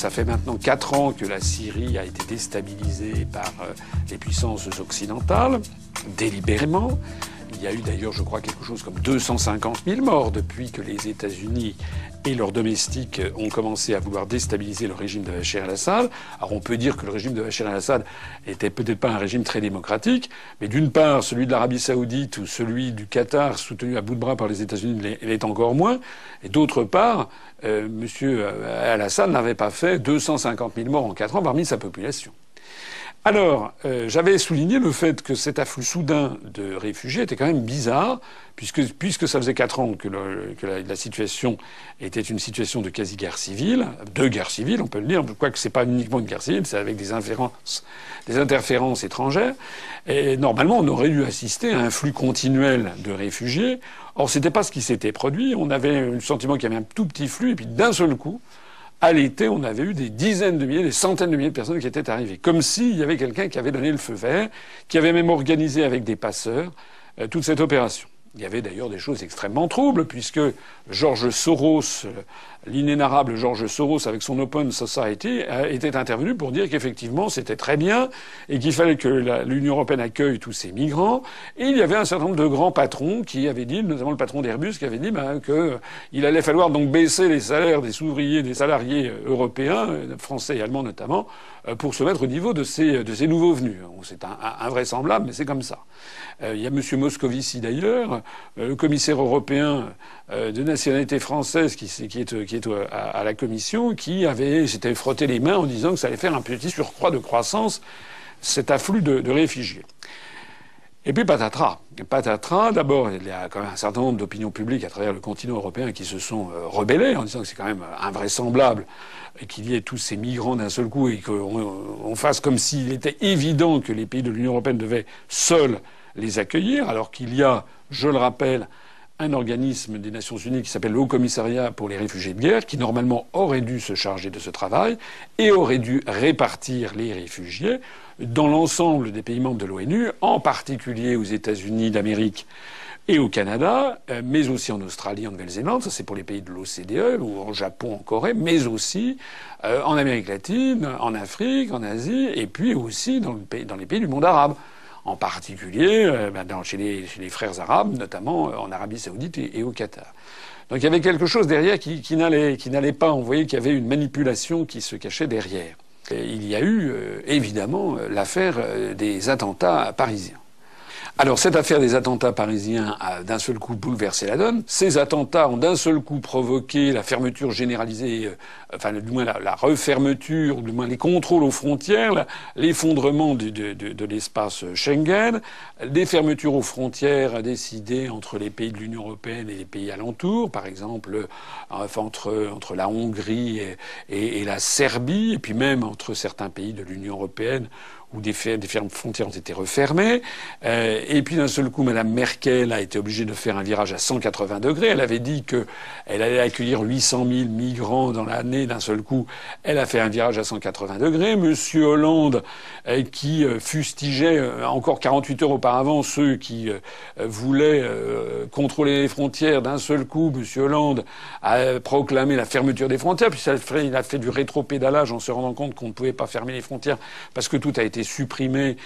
Ça fait maintenant 4 ans que la Syrie a été déstabilisée par les puissances occidentales, délibérément. Il y a eu d'ailleurs, je crois, quelque chose comme 250 000 morts depuis que les États-Unis et leurs domestiques ont commencé à vouloir déstabiliser le régime de Bachar el-Assad. Alors on peut dire que le régime de Bachar el-Assad était peut-être pas un régime très démocratique, mais d'une part, celui de l'Arabie Saoudite ou celui du Qatar, soutenu à bout de bras par les États-Unis, l'est encore moins. Et d'autre part, Monsieur al-Assad n'avait pas fait 250 000 morts en 4 ans parmi sa population. Alors, j'avais souligné le fait que cet afflux soudain de réfugiés était quand même bizarre, puisque ça faisait 4 ans que la situation était une situation de quasi-guerre civile, de guerre civile, on peut le dire, quoique c'est pas uniquement une guerre civile, c'est avec des interférences étrangères. Et normalement, on aurait dû assister à un flux continuel de réfugiés. Or, c'était pas ce qui s'était produit. On avait le sentiment qu'il y avait un tout petit flux, et puis d'un seul coup, à l'été, on avait eu des dizaines de milliers, des centaines de milliers de personnes qui étaient arrivées. Comme s'il y avait quelqu'un qui avait donné le feu vert, qui avait même organisé avec des passeurs toute cette opération. Il y avait d'ailleurs des choses extrêmement troubles, puisque George Soros, l'inénarrable George Soros, avec son Open Society, était intervenu pour dire qu'effectivement c'était très bien et qu'il fallait que l'Union européenne accueille tous ces migrants. Et il y avait un certain nombre de grands patrons qui avaient dit, notamment le patron d'Airbus, qui avait dit qu'il allait falloir donc baisser les salaires des ouvriers, des salariés européens, français et allemands notamment, pour se mettre au niveau de ces nouveaux venus. C'est invraisemblable, mais c'est comme ça. Il y a M. Moscovici d'ailleurs, le commissaire européen de nationalité française qui est à la Commission, qui s'était frotté les mains en disant que ça allait faire un petit surcroît de croissance, cet afflux de réfugiés. Et puis patatras. D'abord, il y a quand même un certain nombre d'opinions publiques à travers le continent européen qui se sont rebellées en disant que c'est quand même invraisemblable qu'il y ait tous ces migrants d'un seul coup et qu'on fasse comme s'il était évident que les pays de l'Union européenne devaient seuls les accueillir, alors qu'il y a, je le rappelle, un organisme des Nations Unies qui s'appelle le Haut Commissariat pour les réfugiés de guerre, qui normalement aurait dû se charger de ce travail et aurait dû répartir les réfugiés dans l'ensemble des pays membres de l'ONU, en particulier aux États-Unis d'Amérique et au Canada, mais aussi en Australie, en Nouvelle-Zélande, ça c'est pour les pays de l'OCDE, ou au Japon, en Corée, mais aussi en Amérique latine, en Afrique, en Asie, et puis aussi dans les pays du monde arabe. En particulier chez les frères arabes, notamment en Arabie Saoudite et au Qatar. Donc il y avait quelque chose derrière qui n'allait pas. On voyait qu'il y avait une manipulation qui se cachait derrière. Et il y a eu évidemment l'affaire des attentats parisiens. Alors cette affaire des attentats parisiens a d'un seul coup bouleversé la donne. Ces attentats ont d'un seul coup provoqué la fermeture généralisée, du moins la refermeture, ou du moins les contrôles aux frontières, l'effondrement de l'espace Schengen, des fermetures aux frontières décidées entre les pays de l'Union européenne et les pays alentours, par exemple entre la Hongrie et la Serbie, et puis même entre certains pays de l'Union européenne où des frontières ont été refermées. Et puis d'un seul coup, Mme Merkel a été obligée de faire un virage à 180 degrés. Elle avait dit qu'elle allait accueillir 800 000 migrants dans l'année. D'un seul coup, elle a fait un virage à 180 degrés. Monsieur Hollande, qui fustigeait encore 48 heures auparavant ceux qui voulaient contrôler les frontières, d'un seul coup, Monsieur Hollande a proclamé la fermeture des frontières. Puis il a fait du rétropédalage en se rendant compte qu'on ne pouvait pas fermer les frontières parce que tout a été supprimé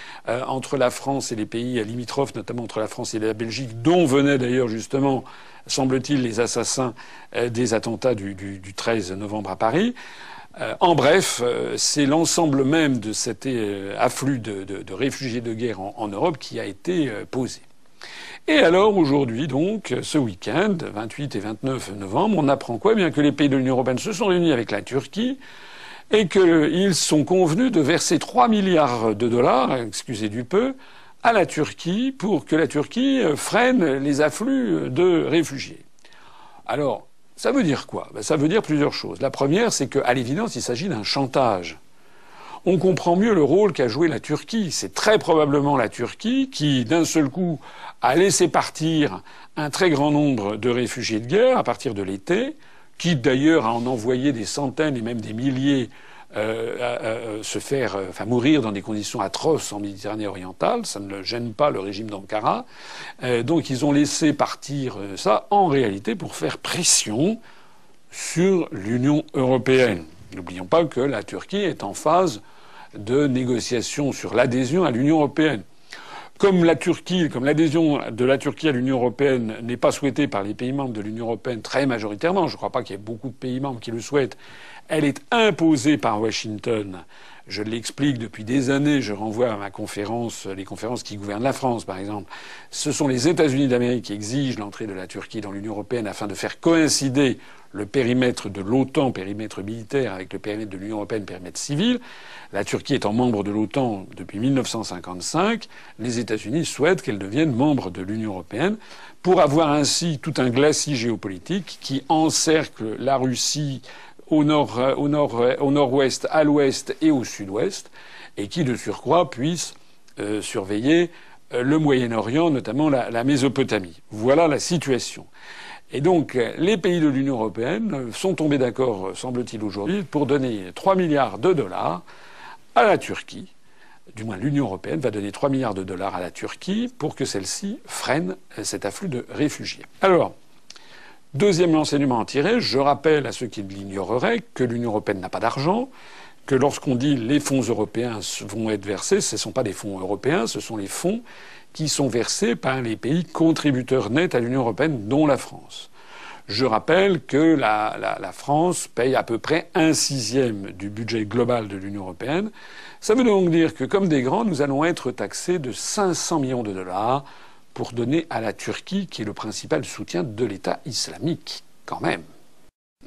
entre la France et les pays limitrophes, notamment entre la France et la Belgique, dont venaient d'ailleurs justement, semble-t-il, les assassins des attentats du 13 novembre à Paris. En bref, c'est l'ensemble même de cet afflux de réfugiés de guerre en Europe qui a été posé. Et alors aujourd'hui, donc, ce week-end, 28 et 29 novembre, on apprend quoi ? Eh bien que les pays de l'Union européenne se sont réunis avec la Turquie et qu'ils sont convenus de verser 3 milliards de dollars, excusez du peu, à la Turquie pour que la Turquie freine les afflux de réfugiés. Alors, ça veut dire quoi ? Ça veut dire plusieurs choses. La première, c'est qu'à l'évidence, il s'agit d'un chantage. On comprend mieux le rôle qu'a joué la Turquie. C'est très probablement la Turquie qui, d'un seul coup, a laissé partir un très grand nombre de réfugiés de guerre à partir de l'été, qui d'ailleurs a en envoyé des centaines et même des milliers mourir dans des conditions atroces en Méditerranée orientale. Ça ne gêne pas le régime d'Ankara. Donc ils ont laissé partir ça en réalité pour faire pression sur l'Union européenne. N'oublions pas que la Turquie est en phase de négociation sur l'adhésion à l'Union européenne. Comme l'adhésion de la Turquie à l'Union européenne n'est pas souhaitée par les pays membres de l'Union européenne très majoritairement, je ne crois pas qu'il y ait beaucoup de pays membres qui le souhaitent, elle est imposée par Washington. Je l'explique depuis des années, je renvoie à ma conférence, les conférences qui gouvernent la France, par exemple. Ce sont les États-Unis d'Amérique qui exigent l'entrée de la Turquie dans l'Union européenne afin de faire coïncider le périmètre de l'OTAN, périmètre militaire, avec le périmètre de l'Union européenne, périmètre civil. La Turquie étant membre de l'OTAN depuis 1955, les États-Unis souhaitent qu'elle devienne membre de l'Union européenne pour avoir ainsi tout un glacis géopolitique qui encercle la Russie au nord-ouest, à l'ouest et au sud-ouest, et qui, de surcroît, puisse surveiller le Moyen-Orient, notamment la Mésopotamie. Voilà la situation. Et donc, les pays de l'Union européenne sont tombés d'accord, semble-t-il aujourd'hui, pour donner 3 milliards de dollars à la Turquie. Du moins, l'Union européenne va donner 3 milliards de dollars à la Turquie pour que celle-ci freine cet afflux de réfugiés. Alors, deuxième enseignement à tirer, je rappelle à ceux qui l'ignoreraient que l'Union européenne n'a pas d'argent, que lorsqu'on dit les fonds européens vont être versés, ce ne sont pas des fonds européens, ce sont les fonds qui sont versés par les pays contributeurs nets à l'Union européenne, dont la France. Je rappelle que la France paye à peu près 1/6 du budget global de l'Union européenne. Ça veut donc dire que, comme des grands, nous allons être taxés de 500 millions de dollars pour donner à la Turquie, qui est le principal soutien de l'État islamique, quand même.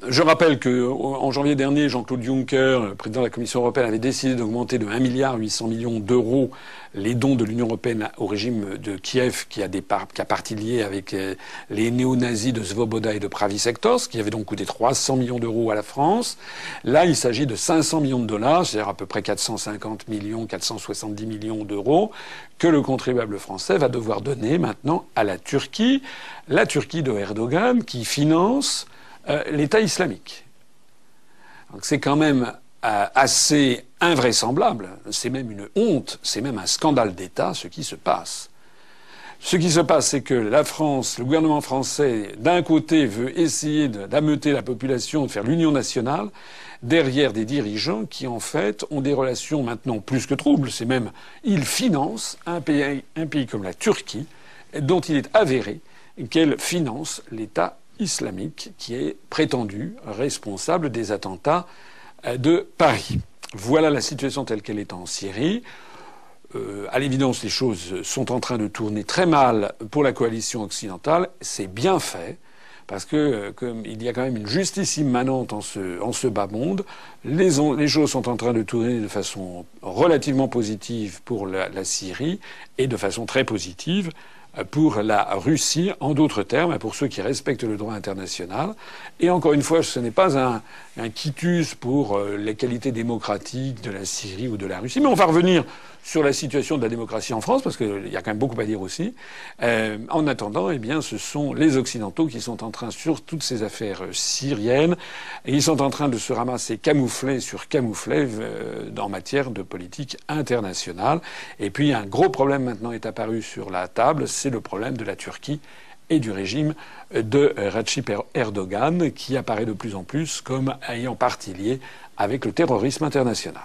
Je rappelle qu'en janvier dernier, Jean-Claude Juncker, le président de la Commission européenne, avait décidé d'augmenter de 1,8 milliard d'euros les dons de l'Union européenne au régime de Kiev, qui a partie liée avec les néo-nazis de Svoboda et de Pravi Sector, qui avait donc coûté 300 millions d'euros à la France. Là, il s'agit de 500 millions de dollars, c'est-à-dire à peu près 450 millions, 470 millions d'euros, que le contribuable français va devoir donner maintenant à la Turquie de Erdogan, qui finance l'État islamique. Donc c'est quand même assez invraisemblable, c'est même une honte, c'est même un scandale d'État ce qui se passe. Ce qui se passe, c'est que la France, le gouvernement français, d'un côté, veut essayer d'ameuter la population, de faire l'union nationale, derrière des dirigeants qui, en fait, ont des relations maintenant plus que troubles. C'est même, ils financent un pays comme la Turquie, dont il est avéré qu'elle finance l'État islamique qui est prétendu responsable des attentats de Paris. Voilà la situation telle qu'elle est en Syrie. À l'évidence, les choses sont en train de tourner très mal pour la coalition occidentale. C'est bien fait, parce que comme il y a quand même une justice immanente en ce bas monde, les choses sont en train de tourner de façon relativement positive pour la Syrie et de façon très positive pour la Russie, en d'autres termes, pour ceux qui respectent le droit international. Et encore une fois, ce n'est pas un quitus pour les qualités démocratiques de la Syrie ou de la Russie. Mais on va revenir sur la situation de la démocratie en France, parce qu'il y a quand même beaucoup à dire aussi. En attendant, eh bien, ce sont les Occidentaux qui sont en train, sur toutes ces affaires syriennes, et ils sont en train de se ramasser camouflé sur camouflé en matière de politique internationale. Et puis, un gros problème maintenant est apparu sur la table, c'est le problème de la Turquie et du régime de Recep Erdogan, qui apparaît de plus en plus comme ayant partie liée avec le terrorisme international.